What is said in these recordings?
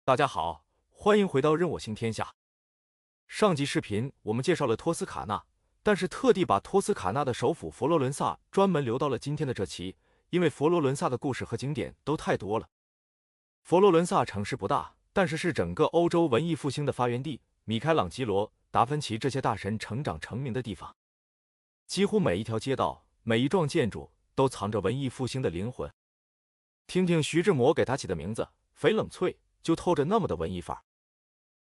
大家好，欢迎回到任我行天下。上集视频我们介绍了托斯卡纳，但是特地把托斯卡纳的首府佛罗伦萨专门留到了今天的这期，因为佛罗伦萨的故事和景点都太多了。佛罗伦萨城市不大，但是是整个欧洲文艺复兴的发源地，米开朗基罗、达芬奇这些大神成长成名的地方。几乎每一条街道、每一幢建筑都藏着文艺复兴的灵魂。听听徐志摩给他起的名字，翡冷翠。就透着那么的文艺范儿。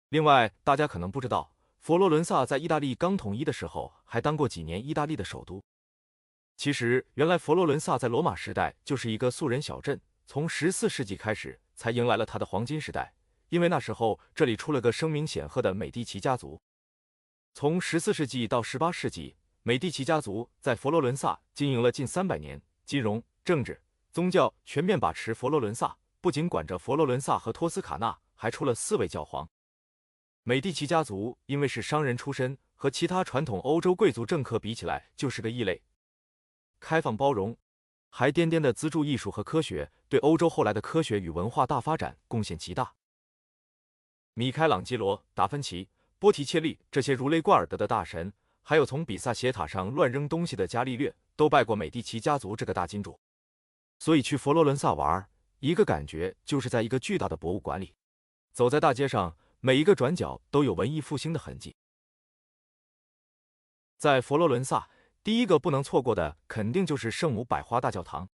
另外，大家可能不知道，佛罗伦萨在意大利刚统一的时候，还当过几年意大利的首都。其实，原来佛罗伦萨在罗马时代就是一个素人小镇，从14世纪开始才迎来了它的黄金时代，因为那时候这里出了个声名显赫的美第奇家族。从14世纪到18世纪，美第奇家族在佛罗伦萨经营了近300年，金融、政治、宗教全面把持佛罗伦萨。不仅管着佛罗伦萨和托斯卡纳，还出了4位教皇。美第奇家族因为是商人出身，和其他传统欧洲贵族政客比起来就是个异类。开放包容，还颠颠的资助艺术和科学，对欧洲后来的科学与文化大发展贡献极大。米开朗基罗、达芬奇、波提切利这些如雷贯耳的大神，还有从比萨斜塔上乱扔东西的伽利略，都拜过美第奇家族这个大金主。所以去佛罗伦萨玩，一个感觉就是在一个巨大的博物馆里，走在大街上，每一个转角都有文艺复兴的痕迹。在佛罗伦萨，第一个不能错过的肯定就是圣母百花大教堂。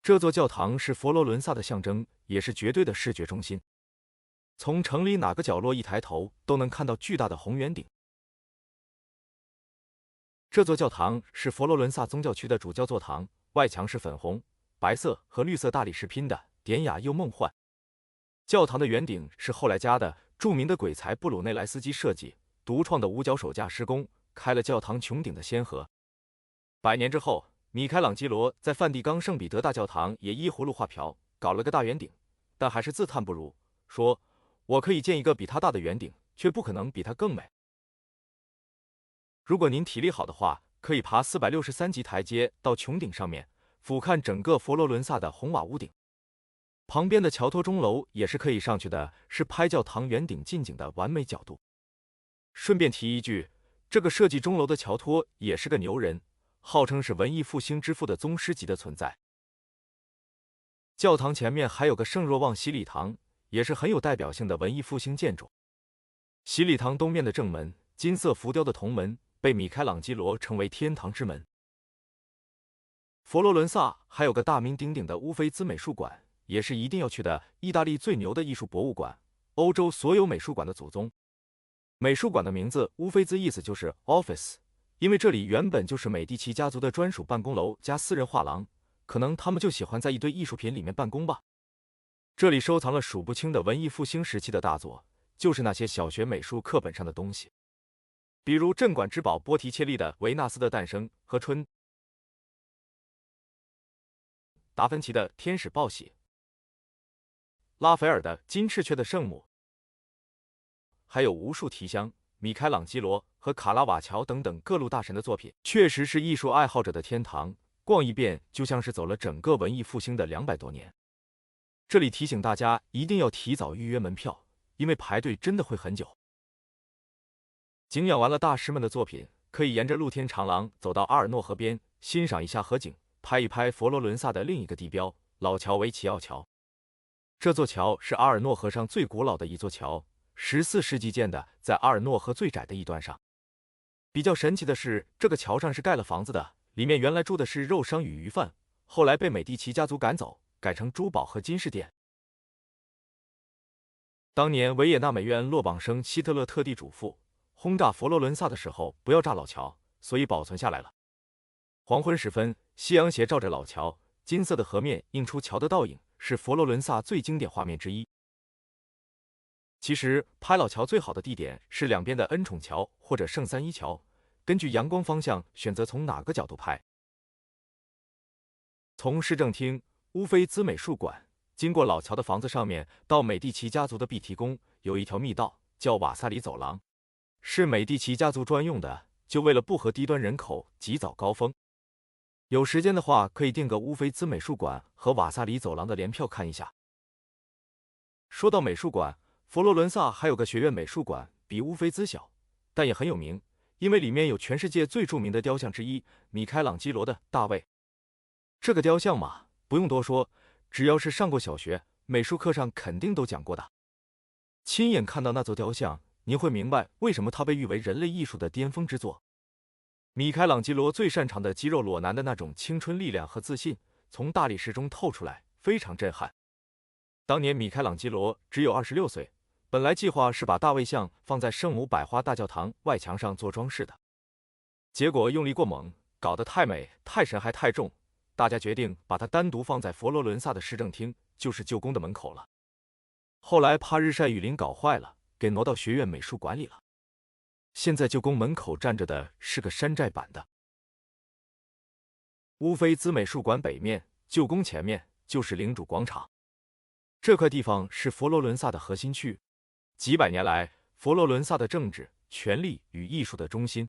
这座教堂是佛罗伦萨的象征，也是绝对的视觉中心。从城里哪个角落一抬头，都能看到巨大的红圆顶。这座教堂是佛罗伦萨宗教区的主教座堂，外墙是粉红、白色和绿色大理石拼的，典雅又梦幻。教堂的圆顶是后来加的，著名的鬼才布鲁内莱斯基设计，独创的五角手架施工，开了教堂穹顶的先河。100年之后，米开朗基罗在梵蒂冈圣彼得大教堂也依葫芦画瓢，搞了个大圆顶，但还是自叹不如，说：“我可以建一个比它大的圆顶，却不可能比它更美。”如果您体力好的话，可以爬463级台阶到穹顶上面，俯瞰整个佛罗伦萨的红瓦屋顶，旁边的乔托钟楼也是可以上去的，是拍教堂圆顶近景的完美角度。顺便提一句，这个设计钟楼的乔托也是个牛人，号称是文艺复兴之父的宗师级的存在。教堂前面还有个圣若望洗礼堂，也是很有代表性的文艺复兴建筑。洗礼堂东面的正门，金色浮雕的铜门，被米开朗基罗称为天堂之门。佛罗伦萨还有个大名鼎鼎的乌菲兹美术馆，也是一定要去的意大利最牛的艺术博物馆，欧洲所有美术馆的祖宗。美术馆的名字乌菲兹意思就是 office， 因为这里原本就是美第奇家族的专属办公楼加私人画廊，可能他们就喜欢在一堆艺术品里面办公吧。这里收藏了数不清的文艺复兴时期的大作，就是那些小学美术课本上的东西，比如镇馆之宝波提切利的《维纳斯的诞生》和春。达芬奇的《天使报喜》，拉斐尔的《金翅雀的圣母》，还有无数提香、米开朗基罗和卡拉瓦乔等等各路大神的作品，确实是艺术爱好者的天堂。逛一遍就像是走了整个文艺复兴的200多年。这里提醒大家一定要提早预约门票，因为排队真的会很久。景仰完了大师们的作品，可以沿着露天长廊走到阿尔诺河边，欣赏一下河景。拍一拍佛罗伦萨的另一个地标老乔维奇奥桥。这座桥是阿尔诺河上最古老的一座桥，14世纪建的，在阿尔诺河最窄的一端上。比较神奇的是，这个桥上是盖了房子的，里面原来住的是肉商与鱼贩，后来被美第奇家族赶走，改成珠宝和金饰店。当年维也纳美院落榜生希特勒特地嘱咐，轰炸佛罗伦萨的时候不要炸老桥，所以保存下来了。黄昏时分，夕阳斜照着老桥，金色的河面映出桥的倒影，是佛罗伦萨最经典画面之一。其实拍老桥最好的地点是两边的恩宠桥或者圣三一桥，根据阳光方向选择从哪个角度拍。从市政厅、乌菲兹美术馆，经过老桥的房子上面，到美第奇家族的碧提宫，有一条密道叫瓦萨里走廊，是美第奇家族专用的，就为了不和低端人口挤早高峰。有时间的话，可以订个乌菲兹美术馆和瓦萨里走廊的联票看一下。说到美术馆，佛罗伦萨还有个学院美术馆，比乌菲兹小，但也很有名，因为里面有全世界最著名的雕像之一——米开朗基罗的《大卫》。这个雕像嘛，不用多说，只要是上过小学，美术课上肯定都讲过的。亲眼看到那座雕像，您会明白为什么它被誉为人类艺术的巅峰之作。米开朗基罗最擅长的肌肉裸男的那种青春力量和自信，从大理石中透出来，非常震撼。当年米开朗基罗只有26岁，本来计划是把大卫像放在圣母百花大教堂外墙上做装饰的，结果用力过猛，搞得太美、太神还太重，大家决定把它单独放在佛罗伦萨的市政厅，就是旧宫的门口了。后来怕日晒雨淋搞坏了，给挪到学院美术馆里了。现在旧宫门口站着的是个山寨版的。乌菲兹美术馆北面，旧宫前面就是领主广场。这块地方是佛罗伦萨的核心区，几百年来，佛罗伦萨的政治、权力与艺术的中心。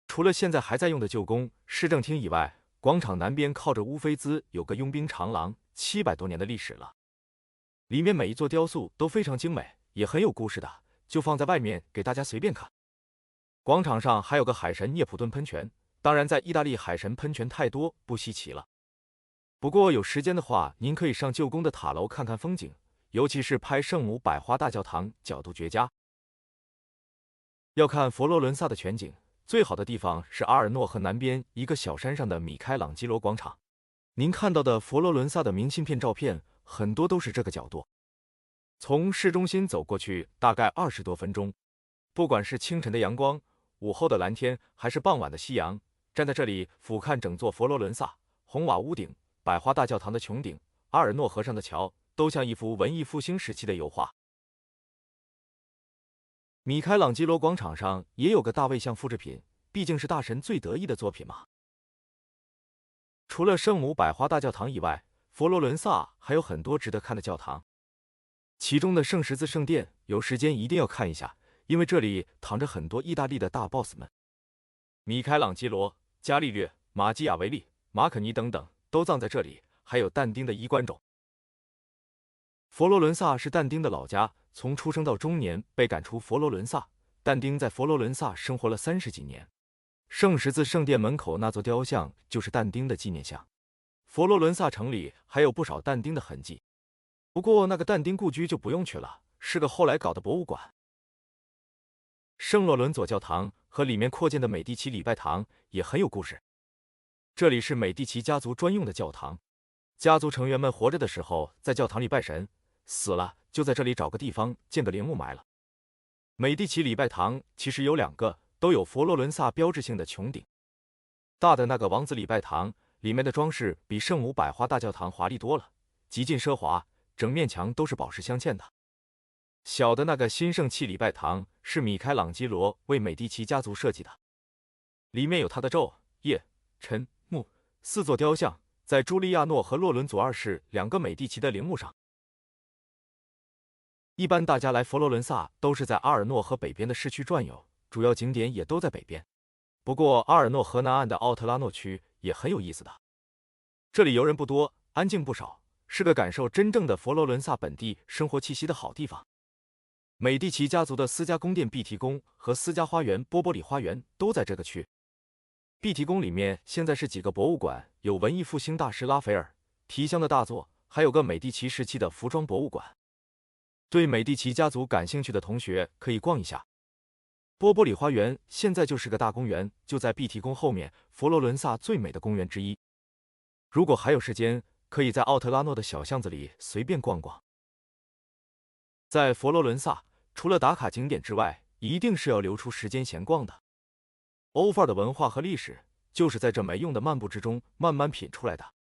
除了现在还在用的旧宫、市政厅以外，广场南边靠着乌菲兹有个佣兵长廊，700多年的历史了。里面每一座雕塑都非常精美，也很有故事的，就放在外面给大家随便看。广场上还有个海神涅普顿喷泉，当然在意大利海神喷泉太多，不稀奇了。不过有时间的话，您可以上旧宫的塔楼看看风景，尤其是拍圣母百花大教堂，角度绝佳。要看佛罗伦萨的全景，最好的地方是阿尔诺河南边一个小山上的米开朗基罗广场。您看到的佛罗伦萨的明信片照片，很多都是这个角度。从市中心走过去大概20多分钟，不管是清晨的阳光、午后的蓝天，还是傍晚的夕阳，站在这里俯瞰整座佛罗伦萨，红瓦屋顶、百花大教堂的穹顶、阿尔诺河上的桥，都像一幅文艺复兴时期的油画。米开朗基罗广场上也有个大卫像复制品，毕竟是大神最得意的作品嘛。除了圣母百花大教堂以外，佛罗伦萨还有很多值得看的教堂。其中的圣十字圣殿，有时间一定要看一下，因为这里躺着很多意大利的大 boss 们，米开朗基罗、伽利略、马基雅维利、马可尼等等都葬在这里，还有但丁的衣冠冢。佛罗伦萨是但丁的老家，从出生到中年被赶出佛罗伦萨，但丁在佛罗伦萨生活了30几年。圣十字圣殿门口那座雕像就是但丁的纪念像。佛罗伦萨城里还有不少但丁的痕迹。不过那个但丁故居就不用去了，是个后来搞的博物馆。圣洛伦佐教堂和里面扩建的美第奇礼拜堂也很有故事。这里是美第奇家族专用的教堂，家族成员们活着的时候在教堂里拜神，死了就在这里找个地方建个陵墓埋了。美第奇礼拜堂其实有2个，都有佛罗伦萨标志性的穹顶。大的那个王子礼拜堂里面的装饰比圣母百花大教堂华丽多了，极尽奢华，整面墙都是宝石镶嵌的。小的那个新圣器礼拜堂是米开朗基罗为美第奇家族设计的，里面有他的昼、夜、晨、暮4座雕像，在朱利亚诺和洛伦佐2世2个美第奇的陵墓上。一般大家来佛罗伦萨都是在阿尔诺河北边的市区转悠，主要景点也都在北边。不过阿尔诺河南岸的奥特拉诺区也很有意思的，这里游人不多，安静不少，是个感受真正的佛罗伦萨本地生活气息的好地方。美第奇家族的私家宫殿碧提宫和私家花园波波里花园都在这个区。碧提宫里面现在是几个博物馆，有文艺复兴大师拉斐尔、提香的大作，还有个美第奇时期的服装博物馆。对美第奇家族感兴趣的同学可以逛一下。波波里花园现在就是个大公园，就在碧提宫后面，佛罗伦萨最美的公园之一。如果还有时间，可以在奥特拉诺的小巷子里随便逛逛。在佛罗伦萨，除了打卡景点之外，一定是要留出时间闲逛的。欧范儿的文化和历史，就是在这没用的漫步之中慢慢品出来的。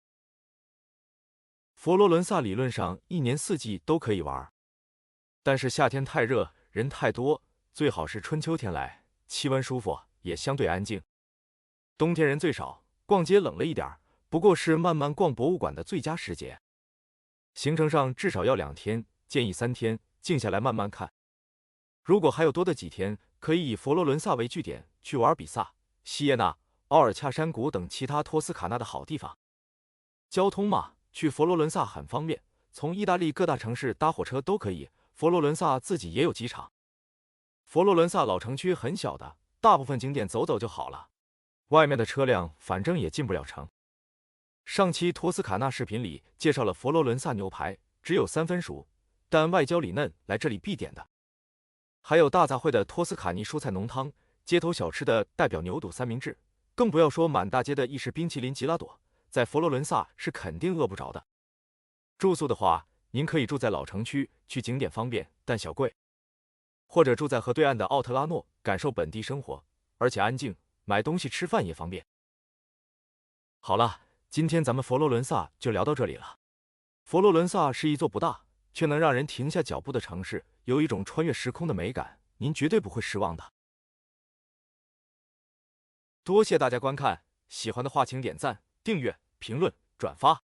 佛罗伦萨理论上1年4季都可以玩，但是夏天太热，人太多，最好是春秋天来，气温舒服，也相对安静。冬天人最少，逛街冷了一点，不过是慢慢逛博物馆的最佳时节。行程上至少要2天，建议3天，静下来慢慢看。如果还有多的几天，可以以佛罗伦萨为据点，去玩比萨、西耶纳、奥尔恰山谷等其他托斯卡纳的好地方。交通嘛，去佛罗伦萨很方便，从意大利各大城市搭火车都可以。佛罗伦萨自己也有机场。佛罗伦萨老城区很小的，大部分景点走走就好了，外面的车辆反正也进不了城。上期托斯卡纳视频里介绍了佛罗伦萨牛排，只有3分熟，但外焦里嫩，来这里必点的。还有大杂烩的托斯卡尼蔬菜浓汤，街头小吃的代表牛肚三明治，更不要说满大街的意式冰淇淋吉拉朵，在佛罗伦萨是肯定饿不着的。住宿的话，您可以住在老城区，去景点方便，但小贵；或者住在河对岸的奥特拉诺，感受本地生活，而且安静，买东西吃饭也方便。好了，今天咱们佛罗伦萨就聊到这里了。佛罗伦萨是一座不大，却能让人停下脚步的城市，有一种穿越时空的美感，您绝对不会失望的。多谢大家观看，喜欢的话请点赞、订阅、评论、转发。